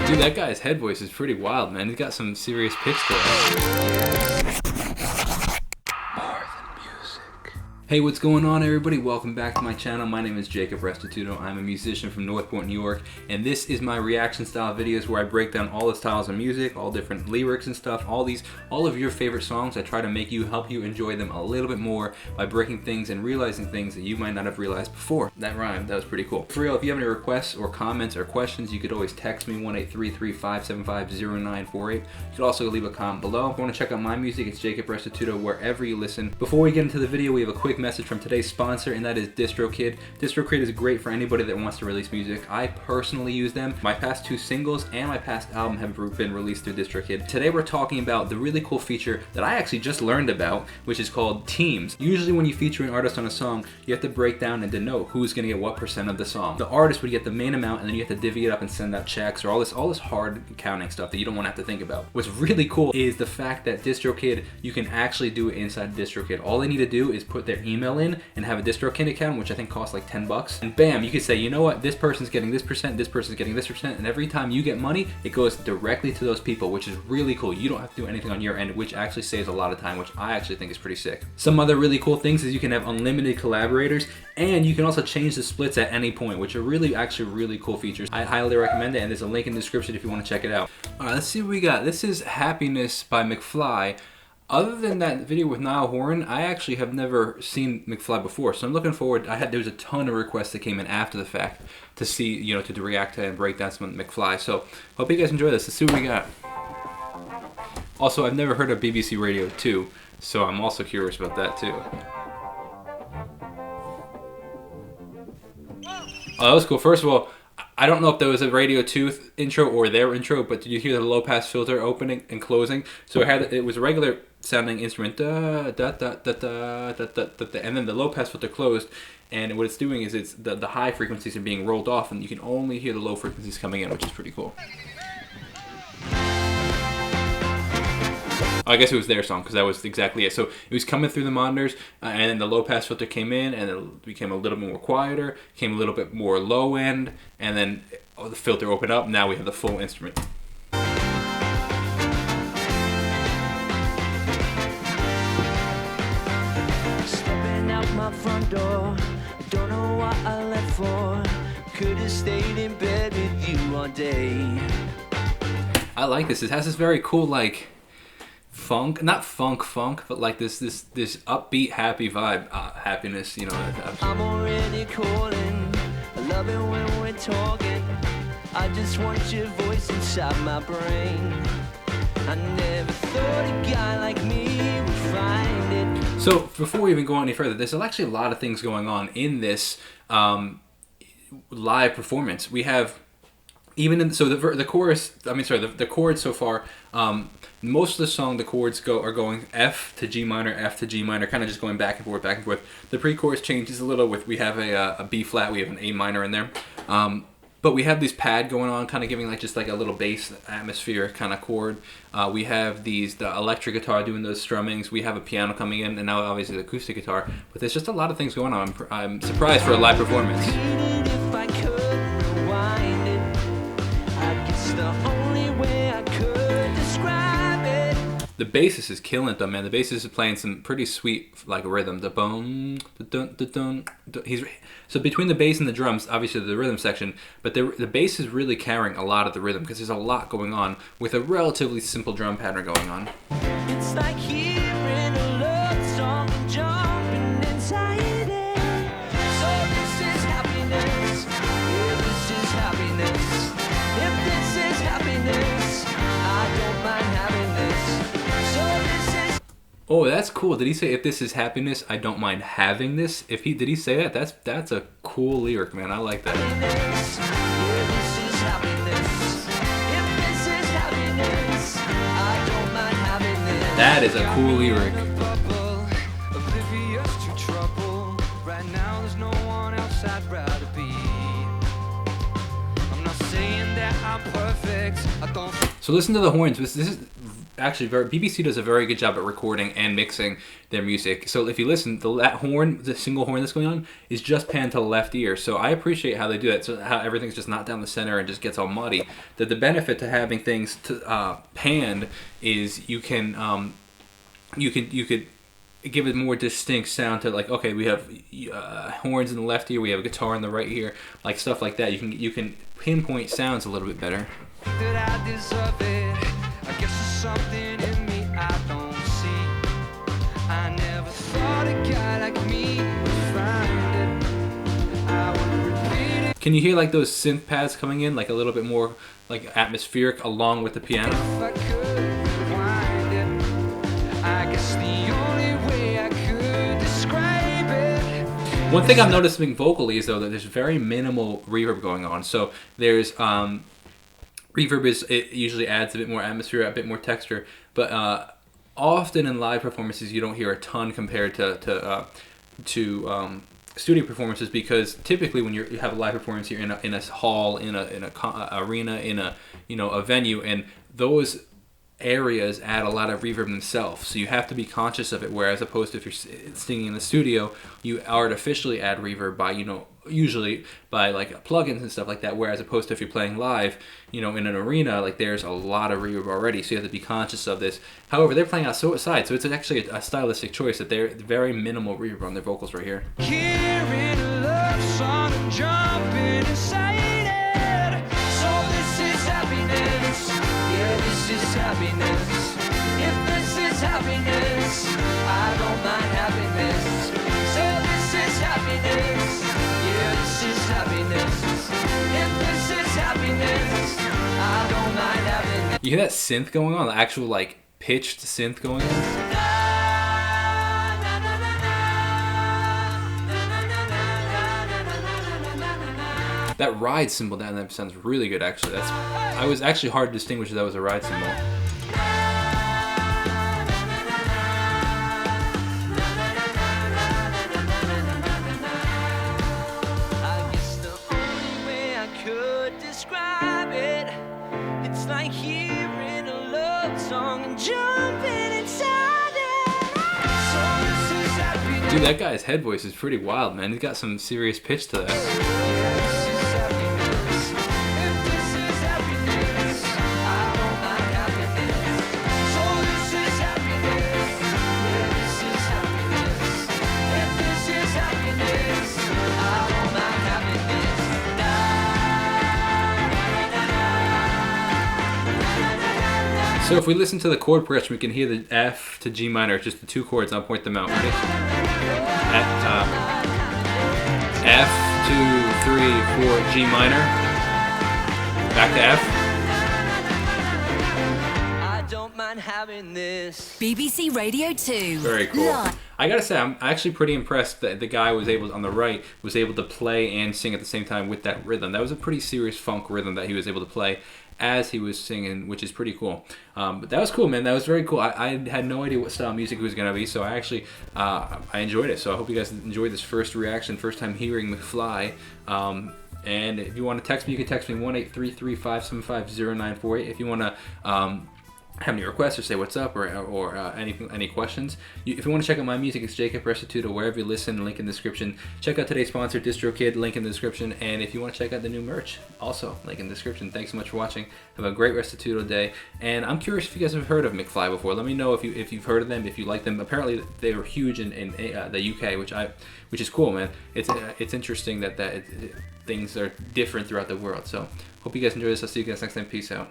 Dude, that guy's head voice is pretty wild, man. He's got some serious pitch to it. Hey, what's going on, everybody? Welcome back to my channel. My name is Jacob Restituto. I'm a musician from Northport, New York, and this is my reaction style videos where I break down all the styles of music, all different lyrics and stuff, all of your favorite songs. I try to help you enjoy them a little bit more by breaking things and realizing things that you might not have realized before. That rhymed. That was pretty cool. For real, if you have any requests or comments or questions, you could always text me 1-833-575-0948. You could also leave a comment below. If you want to check out my music, it's Jacob Restituto wherever you listen. Before we get into the video, we have a quick message from today's sponsor, and that is DistroKid. DistroKid is great for anybody that wants to release music. I personally use them. My past 2 singles and my past album have been released through DistroKid. Today we're talking about the really cool feature that I actually just learned about, which is called teams. Usually when you feature an artist on a song, you have to break down and denote who's going to get what percent of the song. The artist would get the main amount, and then you have to divvy it up and send out checks or all this hard counting stuff that you don't want to have to think about. What's really cool is the fact that DistroKid, you can actually do it inside DistroKid. All they need to do is put their email in and have a DistroKid account, which I think costs like 10 bucks, and bam, you can say, you know what, this person's getting this percent, this person's getting this percent, and every time you get money, it goes directly to those people, which is really cool. You don't have to do anything on your end, which actually saves a lot of time, which I actually think is pretty sick. Some other really cool things is you can have unlimited collaborators, and you can also change the splits at any point, which are really cool features. I highly recommend it, and there's a link in the description if you want to check it out. Alright, let's see what we got. This is Happiness by McFly. Other than that video with Niall Horan, I actually have never seen McFly before, so I'm looking forward. There was a ton of requests that came in after the fact to see, to react to and break down some McFly. So hope you guys enjoy this. Let's see what we got. Also, I've never heard of BBC Radio 2, so I'm also curious about that too. Oh, that was cool. First of all, I don't know if there was a Radio 2 intro or their intro, but did you hear the low pass filter opening and closing? So it was a regular sounding instrument, da, da, da, da, da, da, da, da, and then the low pass filter closed, and what it's doing is it's the high frequencies are being rolled off, and you can only hear the low frequencies coming in, which is pretty cool. I guess it was their song, because that was exactly it. So it was coming through the monitors, and then the low pass filter came in, and it became a little bit more quieter, became a little bit more low end, and then the filter opened up. Now we have the full instrument. Stepping out my front door, I don't know what I left for. Could have stayed in bed with you all day. I like this. It has this very cool, like, funk, not funk, but like this upbeat, happy vibe, happiness, I'm already calling, I love it when we're talking. I just want your voice inside my brain. I never thought a guy like me would find it. So before we even go any further, there's actually a lot of things going on in this live performance. We have the chorus. The chords so far. Most of the song, the chords are going F to G minor, F to G minor, kind of just going back and forth, back and forth. The pre-chorus changes a little we have a B flat, we have an A minor in there. But we have this pad going on, kind of giving just a little bass atmosphere kind of chord. We have the electric guitar doing those strummings. We have a piano coming in, and now obviously the acoustic guitar. But there's just a lot of things going on. I'm surprised for a live performance. If I could rewind it, I guess the only way I could describe it. The bassist is killing it though, man. The bassist is playing some pretty sweet rhythm. The boom, the dun, the dun. So between the bass and the drums, obviously the rhythm section, but the bass is really carrying a lot of the rhythm because there's a lot going on with a relatively simple drum pattern going on. It's like hearing a love song and jumping inside it. So this is happiness. Yeah, this is happiness. If this is happiness, I don't mind having this. So this is. Oh, that's cool. Did he say, if this is happiness, I don't mind having this? Did he say that? That's a cool lyric, man. I like that. Yeah, this is happiness. If this is happiness, I don't mind having this. That is a cool lyric. Oblivious to trouble. Right now there's no one else I'd rather be. I'm not saying that I'm perfect. I don't. So listen to the horns. This is actually BBC does a very good job at recording and mixing their music. So if you listen, the single horn that's going on is just panned to the left ear. So I appreciate how they do that. So how everything's just not down the center and just gets all muddy. The benefit to having things panned is you could give it more distinct sound to, like, okay, we have horns in the left ear, we have a guitar in the right ear, like stuff like that. You can pinpoint sounds a little bit better. That I deserve it. I guess there's something in me I don't see. I never thought a guy like me would find it. I would repeat it Can you hear like those synth pads coming in, like a little bit more like atmospheric along with the piano? if I could wind it. I guess the only way I could describe it. One thing I'm noticing vocally is though that there's very minimal reverb going on. So there's reverb it usually adds a bit more atmosphere, a bit more texture, but often in live performances you don't hear a ton compared to studio performances, because typically when you have a live performance, you're in a hall, in a arena, in a a venue, and those areas add a lot of reverb themselves, so you have to be conscious of it. Whereas opposed to if you're singing in the studio, you artificially add reverb by usually by like plugins and stuff like that. Whereas opposed to if you're playing live, in an arena, like there's a lot of reverb already, so you have to be conscious of this. However, they're playing outside, so it's actually a stylistic choice that they're very minimal reverb on their vocals right here. Hearing a love song and jumping inside it. So this is happiness. Yeah, this is happiness. If this is happiness, I don't mind happiness. So this is happiness. Yeah, this is happiness. If this is happiness, I don't mind happiness. You hear that synth going on, the actual like pitched synth going on? That ride cymbal down there sounds really good, actually. I was actually hard to distinguish that was a ride cymbal. I guess the only way I could describe it, it's like hearing a love song and jumping inside it. So this is happiness. Dude, that guy's head voice is pretty wild, man. He's got some serious pitch to that. Yeah, this is happiness. If this is happiness, I don't mind happiness. So this is happiness. Yeah, this is happiness. If this is happiness, I don't mind happiness. So if we listen to the chord progression, we can hear the F to G minor, just the two chords, and I'll point them out. Ready? F, 2, 3, 4, G minor. Back to F. I don't mind having this. BBC Radio 2. Very cool. Live. I gotta say, I'm actually pretty impressed that the guy on the right was able to play and sing at the same time with that rhythm. That was a pretty serious funk rhythm that he was able to play as he was singing, which is pretty cool. But that was cool, man. That was very cool. I had no idea what style of music it was gonna be, so I actually I enjoyed it. So I hope you guys enjoyed this first reaction, first time hearing McFly. And if you want to text me, you can text me 1-833-575-0948. If you want to have any requests or say what's up or any questions. If you want to check out my music, it's Jacob Restituto, wherever you listen, link in the description. Check out today's sponsor, DistroKid, link in the description. And if you want to check out the new merch, also link in the description. Thanks so much for watching. Have a great Restituto day. And I'm curious if you guys have heard of McFly before. Let me know if you've heard of them, if you like them. Apparently they were huge in the UK, which is cool, man. It's interesting that things are different throughout the world. So hope you guys enjoy this. I'll see you guys next time. Peace out.